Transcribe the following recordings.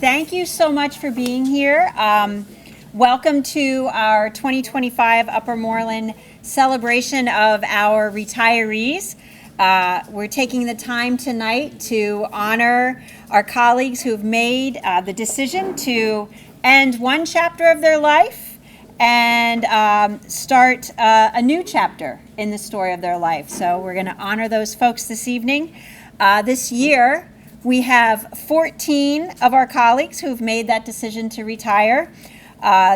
thank you so much for being here. Welcome to our 2025 Upper Moreland celebration of our retirees. We're taking the time tonight to honor our colleagues who have made the decision to end one chapter of their life and start a new chapter in the story of their life. So we're going to honor those folks this evening. This year, we have 14 of our colleagues who've made that decision to retire.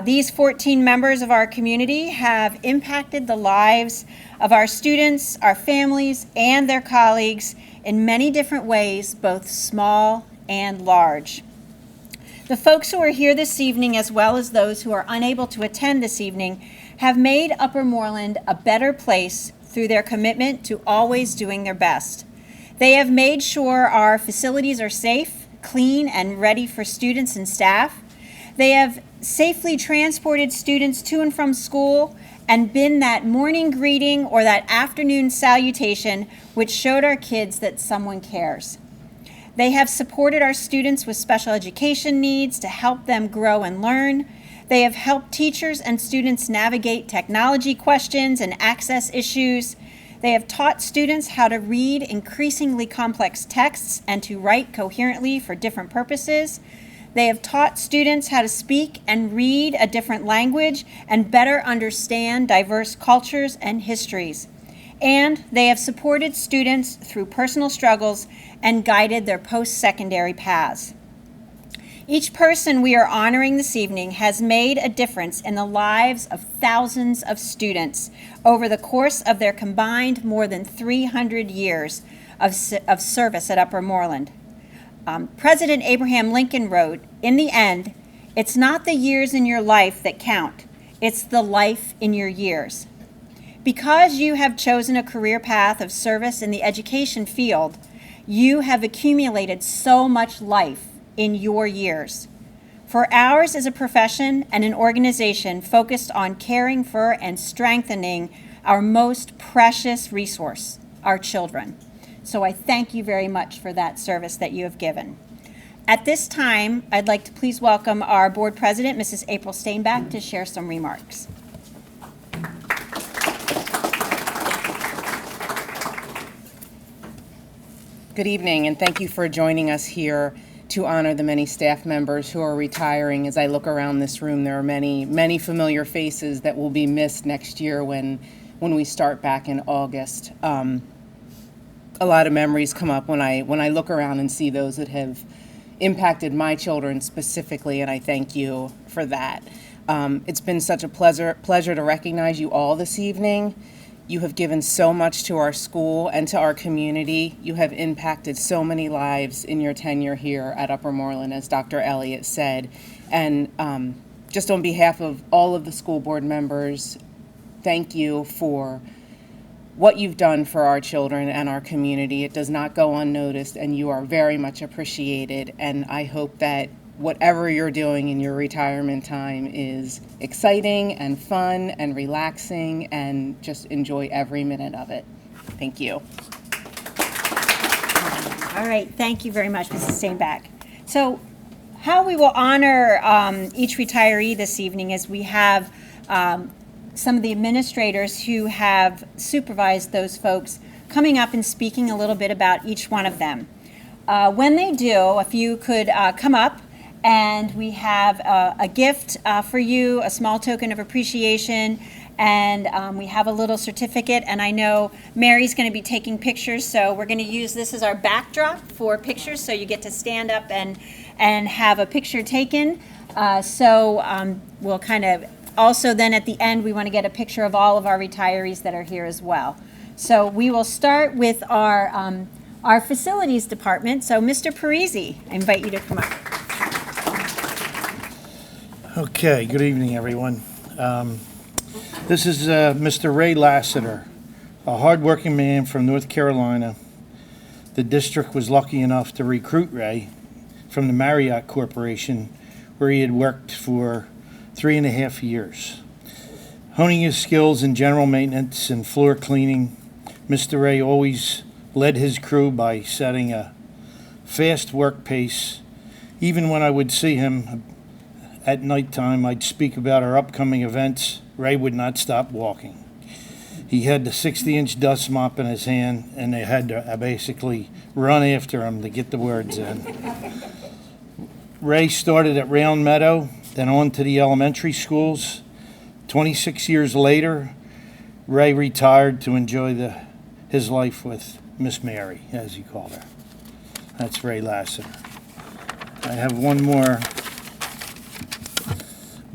These 14 members of our community have impacted the lives of our students, our families, and their colleagues in many different ways, both small and large. The folks who are here this evening, as well as those who are unable to attend this evening, have made Upper Moreland a better place through their commitment to always doing their best. They have made sure our facilities are safe, clean, and ready for students and staff. They have safely transported students to and from school and been that morning greeting or that afternoon salutation which showed our kids that someone cares. They have supported our students with special education needs to help them grow and learn. They have helped teachers and students navigate technology questions and access issues. They have taught students how to read increasingly complex texts and to write coherently for different purposes. They have taught students how to speak and read a different language and better understand diverse cultures and histories. And they have supported students through personal struggles and guided their post-secondary paths. Each person we are honoring this evening has made a difference in the lives of thousands of students over the course of their combined more than 300 years of service at Upper Moreland. President Abraham Lincoln wrote, "In the end, it's not the years in your life that count, it's the life in your years." Because you have chosen a career path of service in the education field, you have accumulated so much life in your years. For ours is a profession and an organization focused on caring for and strengthening our most precious resource, our children. So I thank you very much for that service that you have given. At this time, I'd like to please welcome our board president, Mrs. April Steinbach, to share some remarks. Good evening, and thank you for joining us here to honor the many staff members who are retiring. As I look around this room, there are many familiar faces that will be missed next year when we start back in August. A lot of memories come up when I look around and see those that have impacted my children specifically, and I thank you for that. It's been such a pleasure to recognize you all this evening. You have given so much to our school and to our community. You have impacted so many lives in your tenure here at Upper Moreland, as Dr. Elliott said. And just on behalf of all of the school board members, thank you for what you've done for our children and our community. It does not go unnoticed, and you are very much appreciated. And I hope that whatever you're doing in your retirement time is exciting and fun and relaxing, and just enjoy every minute of it. Thank you. All right, thank you very much, Mrs. Steinbach. So how we will honor each retiree this evening is we have some of the administrators who have supervised those folks coming up and speaking a little bit about each one of them. When they do, if you could come up, and we have a gift for you, a small token of appreciation, and we have a little certificate. And I know Mary's going to be taking pictures, so we're going to use this as our backdrop for pictures, so you get to stand up and have a picture taken. We'll kind of also then at the end, we want to get a picture of all of our retirees that are here as well. So we will start with our facilities department. So Mr. Parisi, I invite you to come up. Okay, good evening, everyone. This is Mr. Ray Lassiter, a hardworking man from North Carolina. The district was lucky enough to recruit Ray from the Marriott Corporation, where he had worked for 3.5 years. Honing his skills in general maintenance and floor cleaning, Mr. Ray always led his crew by setting a fast work pace Even when I would see him at nighttime, I'd speak about our upcoming events. Ray would not stop walking. He had the 60-inch dust mop in his hand, and they had to basically run after him to get the words in. Ray started at Round Meadow, then on to the elementary schools. 26 years later, Ray retired to enjoy his life with Miss Mary, as he called her. That's Ray Lassiter. I have one more.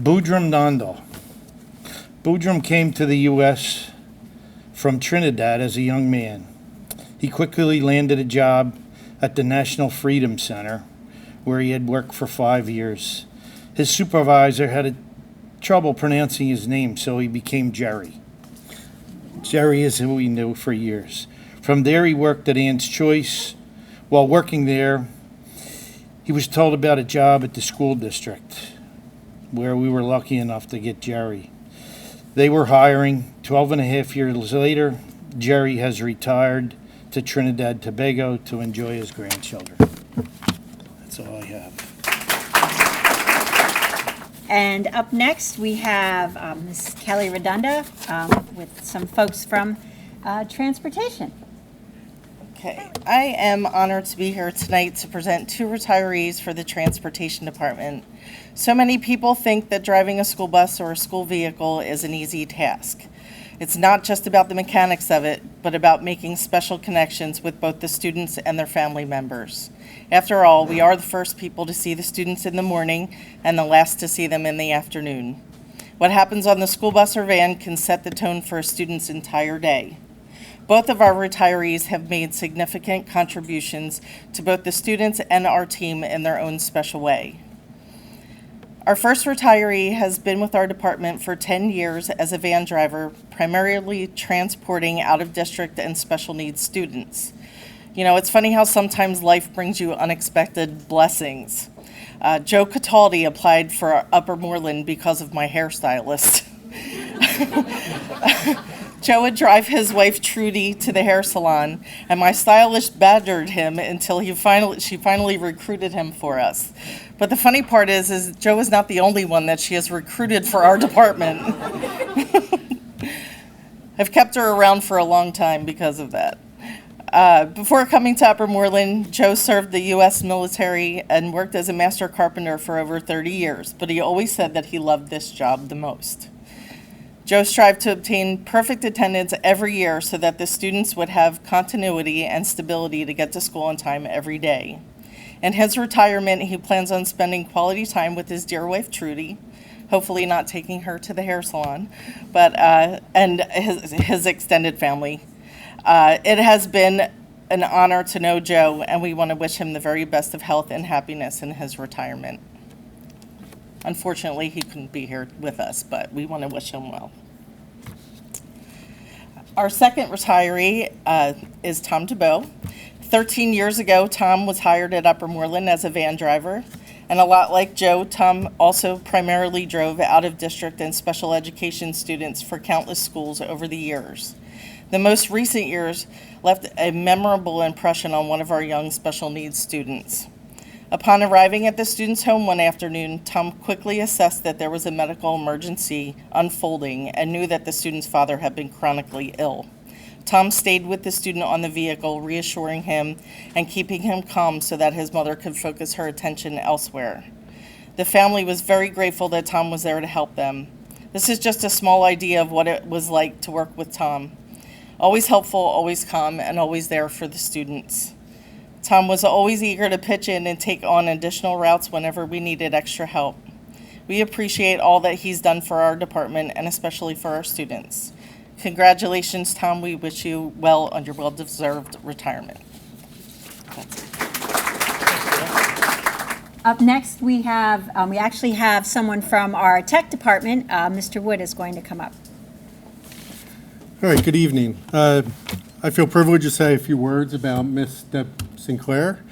Boudrum Dondal. Boudrum came to the U.S. from Trinidad as a young man. He quickly landed a job at the National Freedom Center, where he had worked for 5 years. His supervisor had trouble pronouncing his name, so he became Jerry. Jerry is who he knew for years. From there, he worked at Ann's Choice. While working there, he was told about a job at the school district, where we were lucky enough to get Jerry. They were hiring. 12 and a half years later, Jerry has retired to Trinidad Tobago to enjoy his grandchildren. That's all I have. And up next, we have Ms. Kelly Redunda with some folks from Transportation. Okay, I am honored to be here tonight to present 2 retirees for the Transportation Department. So many people think that driving a school bus or a school vehicle is an easy task. It's not just about the mechanics of it, but about making special connections with both the students and their family members. After all, we are the first people to see the students in the morning and the last to see them in the afternoon. What happens on the school bus or van can set the tone for a student's entire day. Both of our retirees have made significant contributions to both the students and our team in their own special way. Our first retiree has been with our department for 10 years as a van driver, primarily transporting out-of-district and special needs students. You know, it's funny how sometimes life brings you unexpected blessings. Joe Cataldi applied for Upper Moreland because of my hairstylist. Joe would drive his wife Trudy to the hair salon, and my stylist badgered him until she finally recruited him for us. But the funny part is Joe is not the only one that she has recruited for our department. I've kept her around for a long time because of that. Before coming to Upper Moreland, Joe served the U.S. military and worked as a master carpenter for over 30 years, but he always said that he loved this job the most. Joe strived to obtain perfect attendance every year so that the students would have continuity and stability to get to school on time every day. In his retirement, he plans on spending quality time with his dear wife, Trudy, hopefully not taking her to the hair salon, but and his extended family. It has been an honor to know Joe, and we want to wish him the very best of health and happiness in his retirement. Unfortunately, he couldn't be here with us, but we want to wish him well. Our second retiree is Tom DeBow. 13 years ago, Tom was hired at Upper Moreland as a van driver. And a lot like Joe, Tom also primarily drove out-of-district and special education students for countless schools over the years. The most recent years left a memorable impression on one of our young special needs students. Upon arriving at the student's home one afternoon, Tom quickly assessed that there was a medical emergency unfolding and knew that the student's father had been chronically ill. Tom stayed with the student on the vehicle, reassuring him and keeping him calm so that his mother could focus her attention elsewhere. The family was very grateful that Tom was there to help them. This is just a small idea of what it was like to work with Tom. Always helpful, always calm, and always there for the students. Tom was always eager to pitch in and take on additional routes whenever we needed extra help. We appreciate all that he's done for our department and especially for our students. Congratulations, Tom. We wish you well on your well-deserved retirement. Up next, we actually have someone from our tech department. Mr. Wood is going to come up. All right, good evening. I feel privileged to say a few words about Miss Deb Sinclair.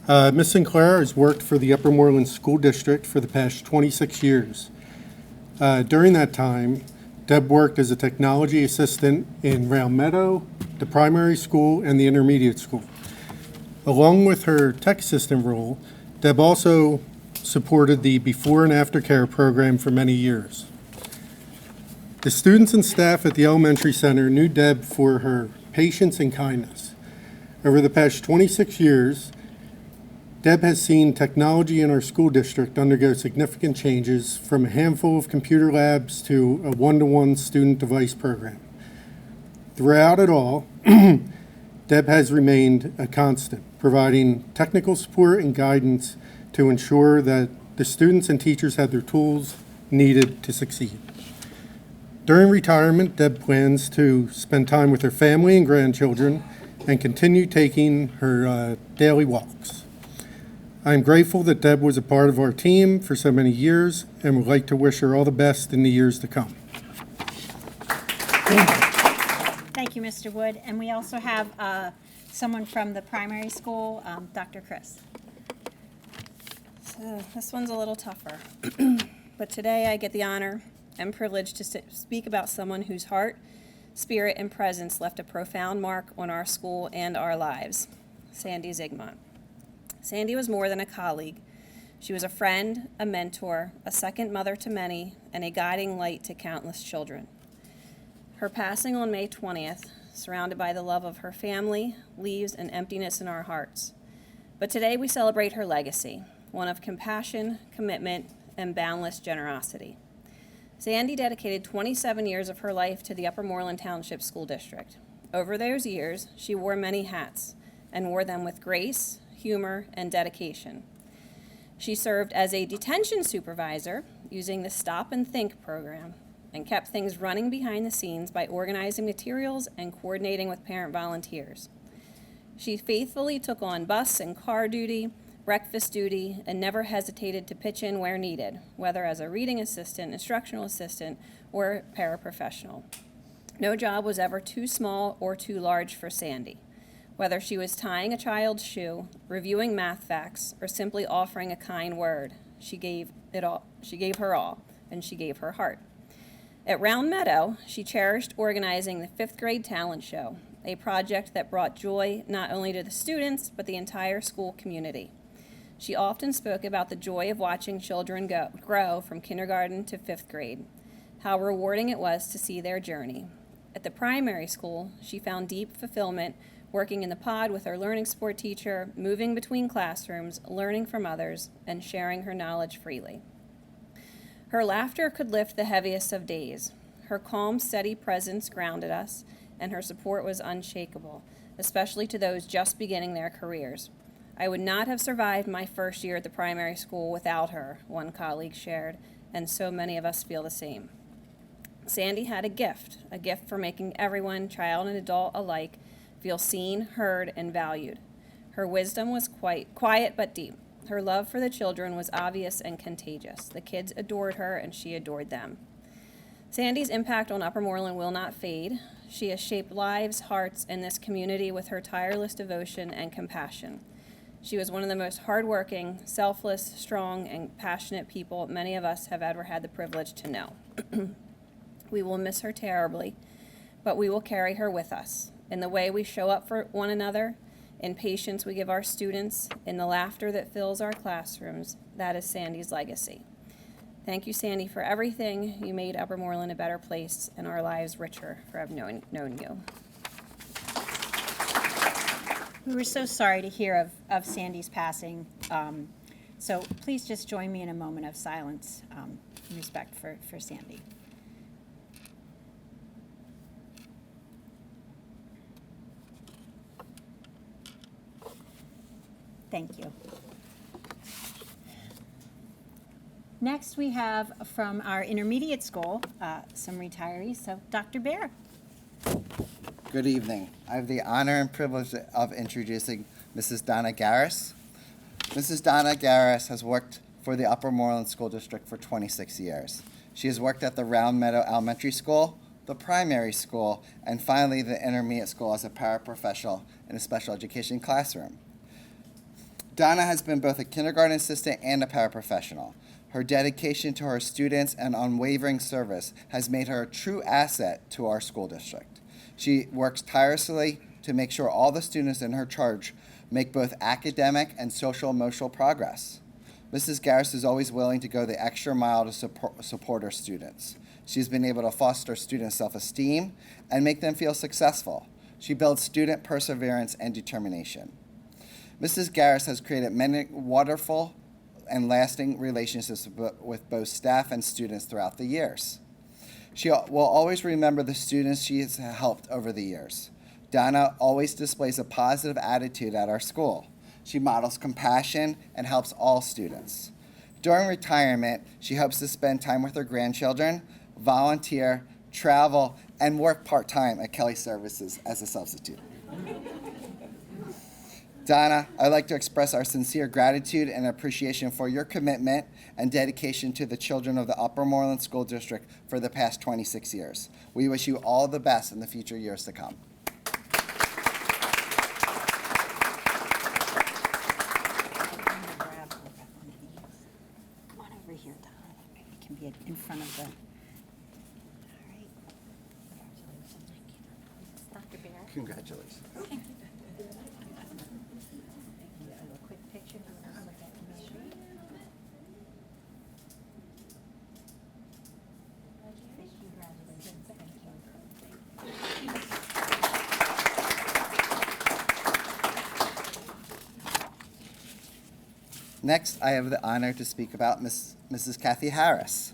Miss Sinclair has worked for the Upper Moreland School District for the past 26 years. During that time, Deb worked as a technology assistant in Round Meadow, the primary school, and the intermediate school. Along with her tech assistant role, Deb also supported the before and after care program for many years. The students and staff at the elementary center knew Deb for her patience and kindness. Over the past 26 years, Deb has seen technology in our school district undergo significant changes, from a handful of computer labs to a one-to-one student device program. Throughout it all, Deb has remained a constant, providing technical support and guidance to ensure that the students and teachers have their tools needed to succeed. During retirement, Deb plans to spend time with her family and grandchildren and continue taking her daily walks. I am grateful that Deb was a part of our team for so many years and would like to wish her all the best in the years to come. Thank you, Mr. Wood. And we also have someone from the primary school, Dr. Chris. So this one's a little tougher. But today I get the honor and privilege to speak about someone whose heart, spirit, and presence left a profound mark on our school and our lives, Sandy Zygmunt. Sandy was more than a colleague. She was a friend, a mentor, a second mother to many, and a guiding light to countless children. Her passing on May 20th, surrounded by the love of her family, leaves an emptiness in our hearts. But today we celebrate her legacy, one of compassion, commitment, and boundless generosity. Sandy dedicated 27 years of her life to the Upper Moreland Township School District. Over those years, she wore many hats and wore them with grace, humor, and dedication. She served as a detention supervisor using the Stop and Think program and kept things running behind the scenes by organizing materials and coordinating with parent volunteers. She faithfully took on bus and car duty, breakfast duty, and never hesitated to pitch in where needed, whether as a reading assistant, instructional assistant, or paraprofessional. No job was ever too small or too large for Sandy. Whether she was tying a child's shoe, reviewing math facts, or simply offering a kind word, she gave it all. She gave her all, and she gave her heart. At Round Meadow, she cherished organizing the 5th grade talent show, a project that brought joy not only to the students, but the entire school community. She often spoke about the joy of watching children grow from kindergarten to 5th grade, how rewarding it was to see their journey. At the primary school, she found deep fulfillment working in the pod with her learning support teacher, moving between classrooms, learning from others, and sharing her knowledge freely. Her laughter could lift the heaviest of days. Her calm, steady presence grounded us, and her support was unshakable, especially to those just beginning their careers. I would not have survived my first year at the primary school without her, one colleague shared, and so many of us feel the same. Sandy had a gift for making everyone, child and adult alike, feel seen, heard, and valued. Her wisdom was quiet but deep. Her love for the children was obvious and contagious. The kids adored her, and she adored them. Sandy's impact on Upper Moreland will not fade. She has shaped lives, hearts, and this community with her tireless devotion and compassion. She was one of the most hardworking, selfless, strong, and passionate people many of us have ever had the privilege to know. We will miss her terribly, but we will carry her with us. In the way we show up for one another, in patience we give our students, in the laughter that fills our classrooms, that is Sandy's legacy. Thank you, Sandy, for everything. You made Upper Moreland a better place and our lives richer for having known you. We were so sorry to hear of Sandy's passing. So please just join me in a moment of silence in respect for Sandy. Thank you. Next, we have from our intermediate school some retirees. So, Dr. Bear. Good evening. I have the honor and privilege of introducing Mrs. Donna Garris. Mrs. Donna Garris has worked for the Upper Moreland School District for 26 years. She has worked at the Round Meadow Elementary School, the primary school, and finally the intermediate school as a paraprofessional in a special education classroom. Donna has been both a kindergarten assistant and a paraprofessional. Her dedication to her students and unwavering service has made her a true asset to our school district. She works tirelessly to make sure all the students in her charge make both academic and social emotional progress. Mrs. Garris is always willing to go the extra mile to support her students. She's been able to foster student self-esteem and make them feel successful. She builds student perseverance and determination. Mrs. Garris has created many wonderful and lasting relationships with both staff and students throughout the years. She will always remember the students she has helped over the years. Donna always displays a positive attitude at our school. She models compassion and helps all students. During retirement, she hopes to spend time with her grandchildren, volunteer, travel, and work part-time at Kelly Services as a substitute. Donna, I'd like to express our sincere gratitude and appreciation for your commitment and dedication to the children of the Upper Moreland School District for the past 26 years. We wish you all the best in the future years to come. Come on over here, Donna. Maybe it can be in front of the. All right. Congratulations. Dr. Bear. Congratulations. A quick picture. Congratulations. Thank you. Next, I have the honor to speak about Mrs. Kathy Harris.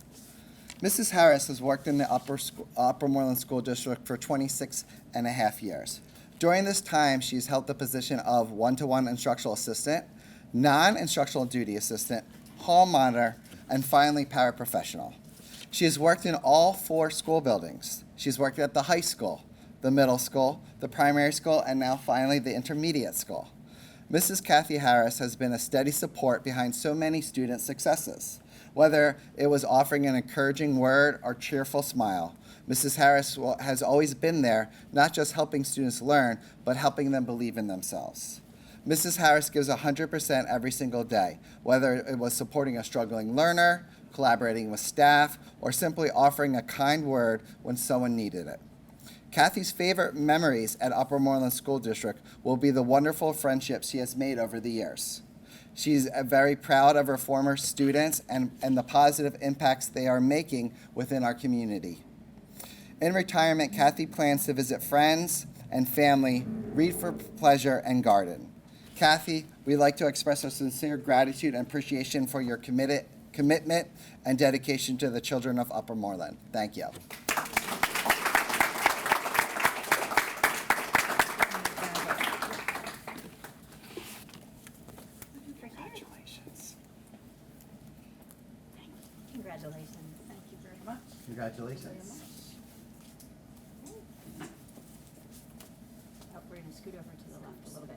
Mrs. Harris has worked in the Upper Moreland School District for 26 and a half years. During this time, she's held the position of one-to-one instructional assistant, non-instructional duty assistant, hall monitor, and finally paraprofessional. She has worked in all 4 school buildings. She's worked at the high school, the middle school, the primary school, and now finally the intermediate school. Mrs. Kathy Harris has been a steady support behind so many students' successes. Whether it was offering an encouraging word or cheerful smile, Mrs. Harris has always been there, not just helping students learn, but helping them believe in themselves. Mrs. Harris gives 100% every single day, whether it was supporting a struggling learner, collaborating with staff, or simply offering a kind word when someone needed it. Kathy's favorite memories at Upper Moreland School District will be the wonderful friendships she has made over the years. She's very proud of her former students and the positive impacts they are making within our community. In retirement, Kathy plans to visit friends and family, read for pleasure, and garden. Kathy, we'd like to express our sincere gratitude and appreciation for your commitment and dedication to the children of Upper Moreland. Thank you. Congratulations. Congratulations. Thank you very much. Congratulations. Oh, we're going to scoot over to the left a little bit.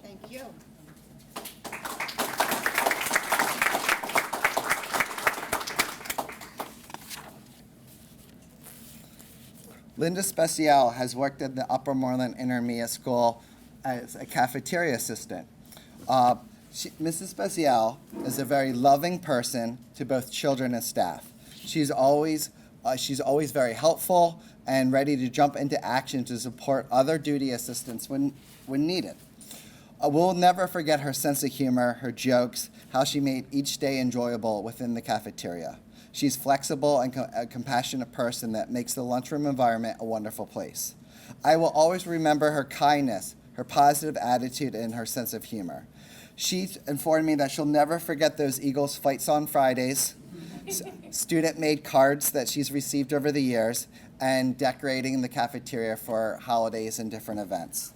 Thank you. Linda Speciale has worked at the Upper Moreland Intermediate School as a cafeteria assistant. Mrs. Speciale is a very loving person to both children and staff. She's always very helpful and ready to jump into action to support other duty assistants when needed. We'll never forget her sense of humor, her jokes, how she made each day enjoyable within the cafeteria. She's flexible and a compassionate person that makes the lunchroom environment a wonderful place. I will always remember her kindness, her positive attitude, and her sense of humor. She informed me that she'll never forget those Eagles fights on Fridays, student-made cards that she's received over the years, and decorating the cafeteria for holidays and different events.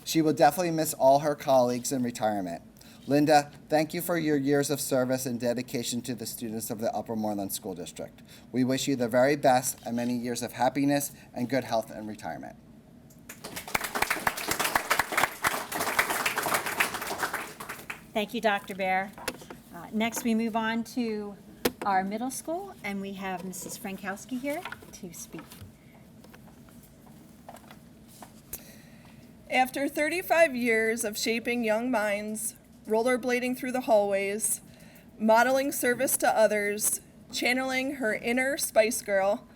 She will definitely miss all her colleagues in retirement. Linda, thank you for your years of service and dedication to the students of the Upper Moreland School District. We wish you the very best and many years of happiness and good health in retirement. Thank you, Dr. Bear. Next, we move on to our middle school, and we have Mrs. Frankowski here to speak. After 35 years of shaping young minds, rollerblading through the hallways, modeling service to others, channeling her inner Spice Girl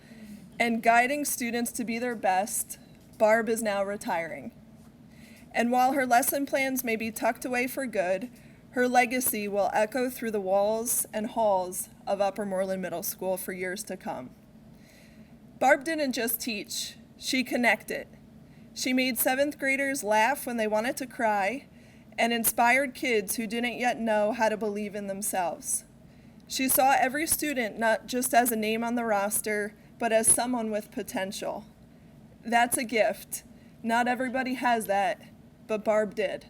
and guiding students to be their best, Barb is now retiring. And while her lesson plans may be tucked away for good, her legacy will echo through the walls and halls of Upper Moreland Middle School for years to come. Barb didn't just teach, she connected. She made 7th graders laugh when they wanted to cry and inspired kids who didn't yet know how to believe in themselves. She saw every student not just as a name on the roster, but as someone with potential. That's a gift. Not everybody has that, but Barb did.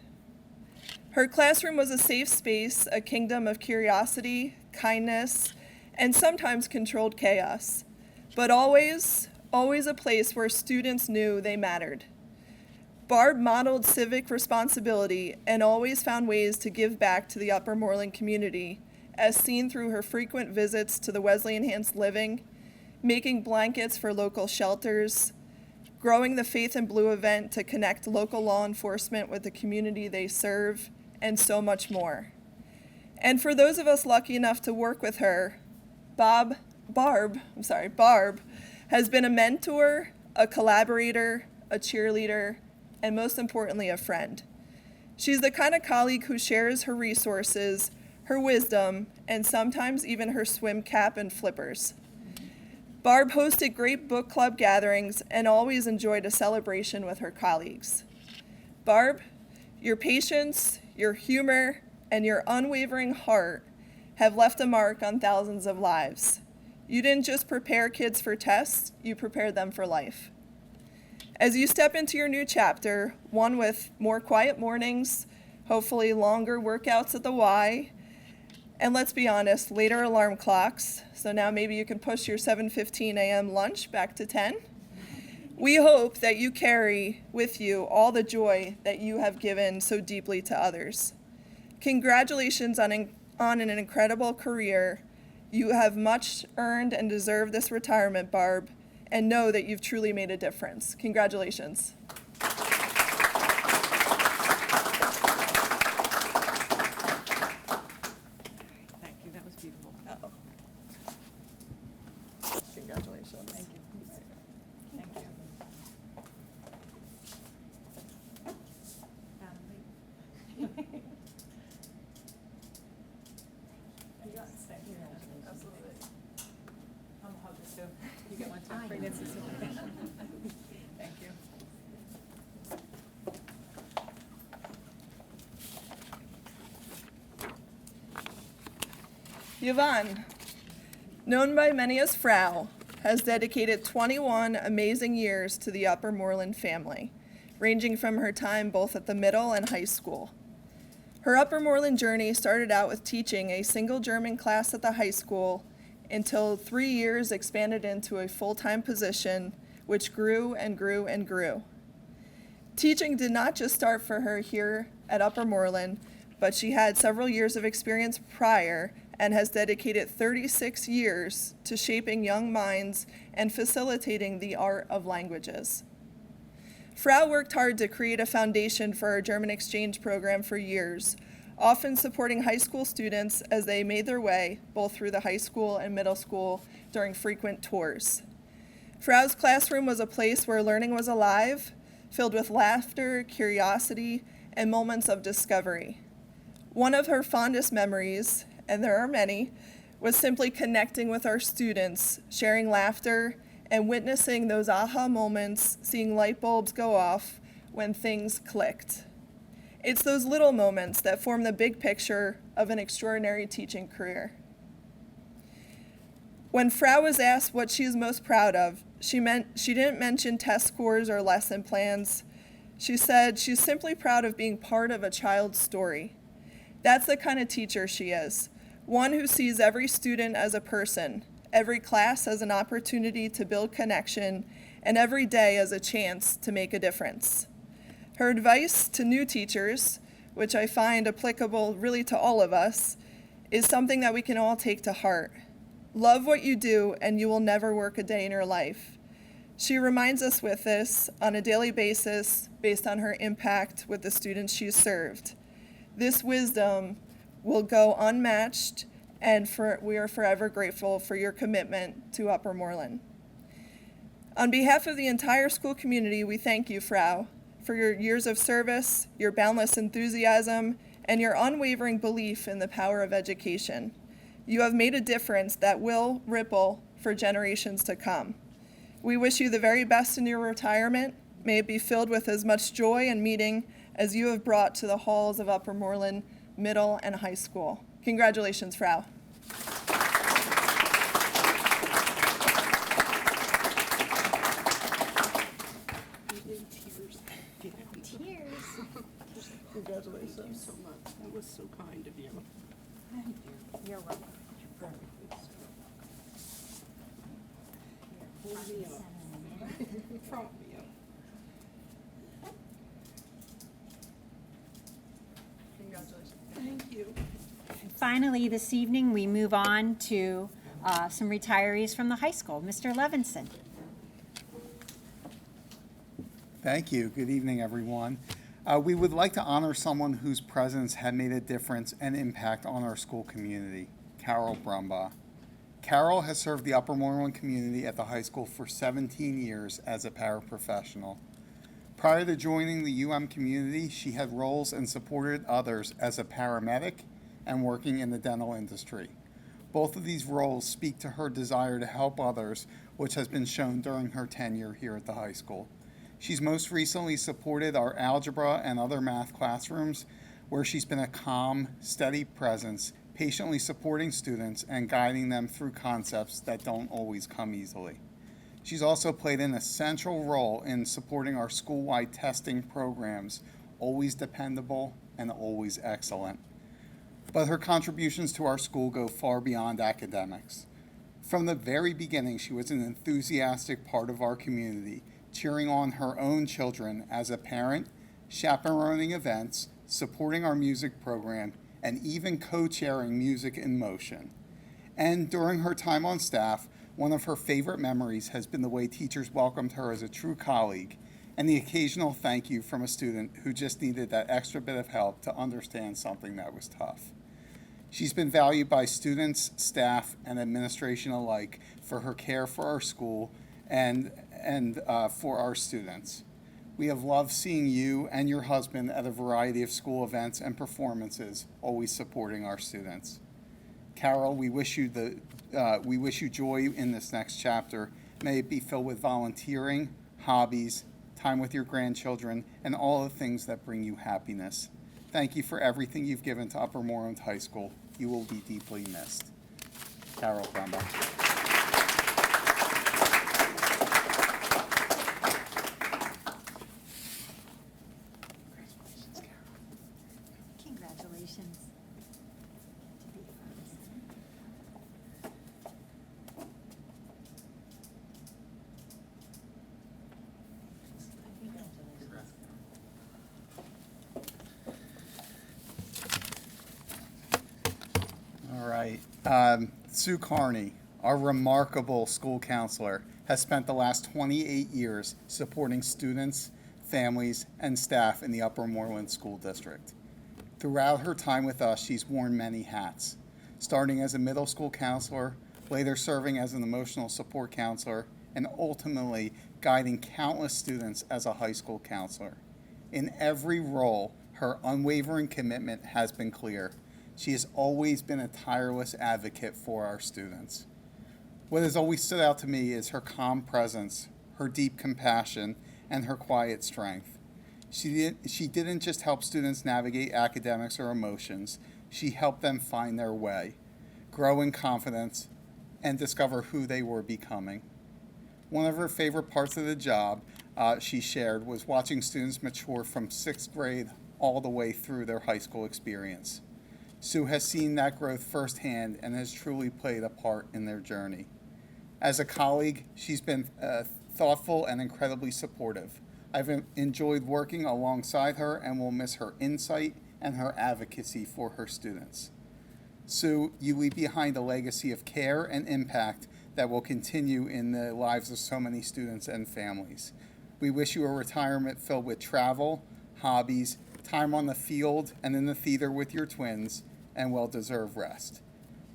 Her classroom was a safe space, a kingdom of curiosity, kindness, and sometimes controlled chaos, but always a place where students knew they mattered. Barb modeled civic responsibility and always found ways to give back to the Upper Moreland community, as seen through her frequent visits to the Wesley Enhanced Living, making blankets for local shelters, growing the Faith in Blue event to connect local law enforcement with the community they serve, and so much more. And for those of us lucky enough to work with her, Barb has been a mentor, a collaborator, a cheerleader, and most importantly, a friend. She's the kind of colleague who shares her resources, her wisdom, and sometimes even her swim cap and flippers. Barb hosted great book club gatherings and always enjoyed a celebration with her colleagues. Barb, your patience, your humor, and your unwavering heart have left a mark on thousands of lives. You didn't just prepare kids for tests, you prepared them for life. As you step into your new chapter, one with more quiet mornings, hopefully longer workouts at the Y, and let's be honest, later alarm clocks, so now maybe you can push your 7:15 a.m. lunch back to 10. We hope that you carry with you all the joy that you have given so deeply to others. Congratulations on an incredible career. You have much earned and deserve this retirement, Barb, and know that you've truly made a difference. Congratulations. Thank you, that was beautiful. Congratulations. Thank you. Thank you. Absolutely. I'm a hugger too. You get one too. Bring it to Thank you. Yvonne, known by many as Frau, has dedicated 21 amazing years to the Upper Moreland family, ranging from her time both at the middle and high school. Her Upper Moreland journey started out with teaching a single German class at the high school until 3 years expanded into a full-time position, which grew and grew and grew. Teaching did not just start for her here at Upper Moreland, but she had several years of experience prior and has dedicated 36 years to shaping young minds and facilitating the art of languages. Frau worked hard to create a foundation for our German exchange program for years, often supporting high school students as they made their way both through the high school and middle school during frequent tours. Frau's classroom was a place where learning was alive, filled with laughter, curiosity, and moments of discovery. One of her fondest memories, and there are many, was simply connecting with our students, sharing laughter, and witnessing those aha moments, seeing light bulbs go off when things clicked. It's those little moments that form the big picture of an extraordinary teaching career. When Frau was asked what she is most proud of, she didn't mention test scores or lesson plans. She said she's simply proud of being part of a child's story. That's the kind of teacher she is, one who sees every student as a person, every class as an opportunity to build connection, and every day as a chance to make a difference. Her advice to new teachers, which I find applicable really to all of us, is something that we can all take to heart. Love what you do, and you will never work a day in your life. She reminds us with this on a daily basis based on her impact with the students she's served. This wisdom will go unmatched and we are forever grateful for your commitment to Upper Moreland. On behalf of the entire school community, we thank you, Frau, for your years of service, your boundless enthusiasm, and your unwavering belief in the power of education. You have made a difference that will ripple for generations to come. We wish you the very best in your retirement. May it be filled with as much joy and meaning as you have brought to the halls of Upper Moreland Middle and High School. Congratulations, Frau. Congratulations. Thank you so much. That was so kind of you. You're welcome. Hold me up. Prop me up. Congratulations. Thank you. Finally, this evening, we move on to some retirees from the high school. Mr. Levinson. Thank you. Good evening, everyone. We would like to honor someone whose presence had made a difference and impact on our school community, Carol Brumbaugh. Carol has served the Upper Moreland community at the high school for 17 years as a paraprofessional. Prior to joining the UM community, she had roles and supported others as a paramedic and working in the dental industry. Both of these roles speak to her desire to help others, which has been shown during her tenure here at the high school. She's most recently supported our algebra and other math classrooms, where she's been a calm, steady presence, patiently supporting students and guiding them through concepts that don't always come easily. She's also played an essential role in supporting our school-wide testing programs, always dependable and always excellent. But her contributions to our school go far beyond academics. From the very beginning, she was an enthusiastic part of our community, cheering on her own children as a parent, chaperoning events, supporting our music program, and even co-chairing Music in Motion. And during her time on staff, one of her favorite memories has been the way teachers welcomed her as a true colleague, and the occasional thank you from a student who just needed that extra bit of help to understand something that was tough. She's been valued by students, staff, and administration alike for her care for our school and for our students. We have loved seeing you and your husband at a variety of school events and performances, always supporting our students. Carol, we wish you joy in this next chapter. May it be filled with volunteering, hobbies, time with your grandchildren, and all the things that bring you happiness. Thank you for everything you've given to Upper Moreland High School. You will be deeply missed. Carol Brumbaugh. Congratulations. All right. Sue Carney, our remarkable school counselor, has spent the last 28 years supporting students, families, and staff in the Upper Moreland School District. Throughout her time with us, she's worn many hats, starting as a middle school counselor, later serving as an emotional support counselor, and ultimately guiding countless students as a high school counselor. In every role, her unwavering commitment has been clear. She has always been a tireless advocate for our students. What has always stood out to me is her calm presence, her deep compassion, and her quiet strength. She didn't just help students navigate academics or emotions, she helped them find their way, grow in confidence, and discover who they were becoming. One of her favorite parts of the job, she shared, was watching students mature from 6th grade all the way through their high school experience. Sue has seen that growth firsthand and has truly played a part in their journey. As a colleague, she's been thoughtful and incredibly supportive. I've enjoyed working alongside her and will miss her insight and her advocacy for her students. Sue, you leave behind a legacy of care and impact that will continue in the lives of so many students and families. We wish you a retirement filled with travel, hobbies, time on the field and in the theater with your twins, and well-deserved rest.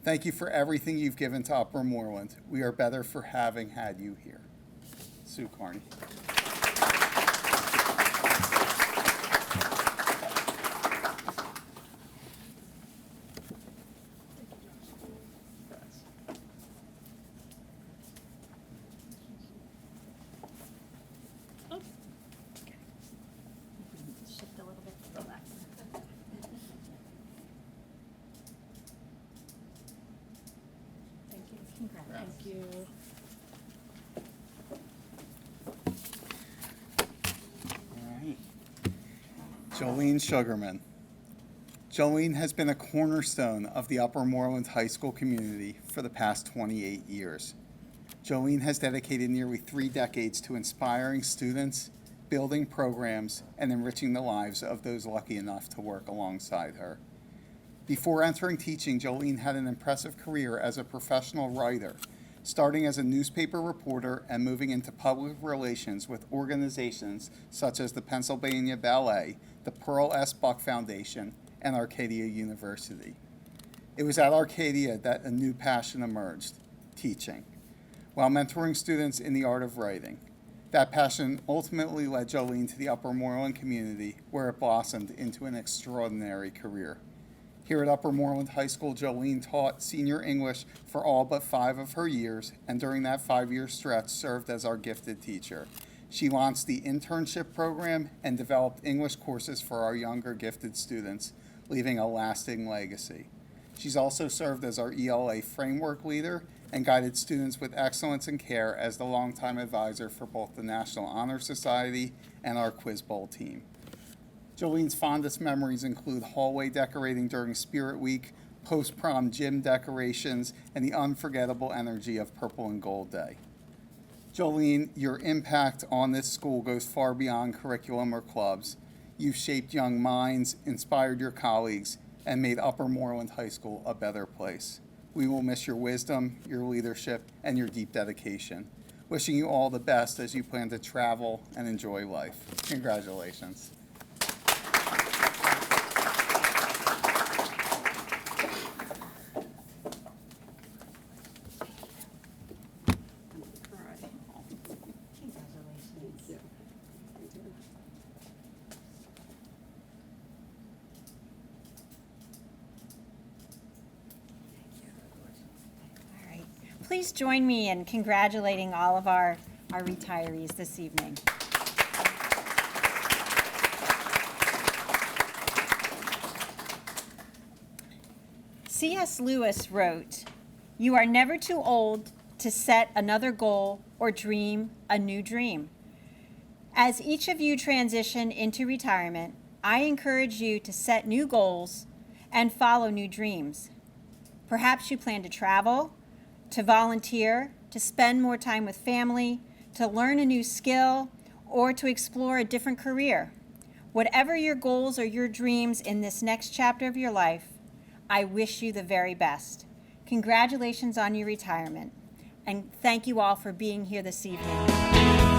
Thank you for everything you've given to Upper Moreland. We are better for having had you here. Sue Carney. Shift a little bit to the left. Thank you. Congrats. Thank you. All right. Jolene Sugarman. Jolene has been a cornerstone of the Upper Moreland High School community for the past 28 years. Jolene has dedicated nearly 3 decades to inspiring students, building programs, and enriching the lives of those lucky enough to work alongside her. Before entering teaching, Jolene had an impressive career as a professional writer, starting as a newspaper reporter and moving into public relations with organizations such as the Pennsylvania Ballet, the Pearl S. Buck Foundation, and Arcadia University. It was at Arcadia that a new passion emerged, teaching, while mentoring students in the art of writing. That passion ultimately led Jolene to the Upper Moreland community, where it blossomed into an extraordinary career. Here at Upper Moreland High School, Jolene taught senior English for all but 5 of her years, and during that 5-year stretch served as our gifted teacher. She launched the internship program and developed English courses for our younger gifted students, leaving a lasting legacy. She's also served as our ELA framework leader and guided students with excellence and care as the longtime advisor for both the National Honor Society and our Quiz Bowl team. Jolene's fondest memories include hallway decorating during Spirit Week, post-prom gym decorations, and the unforgettable energy of Purple and Gold Day. Jolene, your impact on this school goes far beyond curriculum or clubs. You've shaped young minds, inspired your colleagues, and made Upper Moreland High School a better place. We will miss your wisdom, your leadership, and your deep dedication. Wishing you all the best as you plan to travel and enjoy life. Congratulations. All right. Please join me in congratulating all of our retirees this evening. C.S. Lewis wrote, "You are never too old to set another goal or dream a new dream." As each of you transition into retirement, I encourage you to set new goals and follow new dreams. Perhaps you plan to travel, to volunteer, to spend more time with family, to learn a new skill, or to explore a different career. Whatever your goals or your dreams in this next chapter of your life, I wish you the very best. Congratulations on your retirement, and thank you all for being here this evening.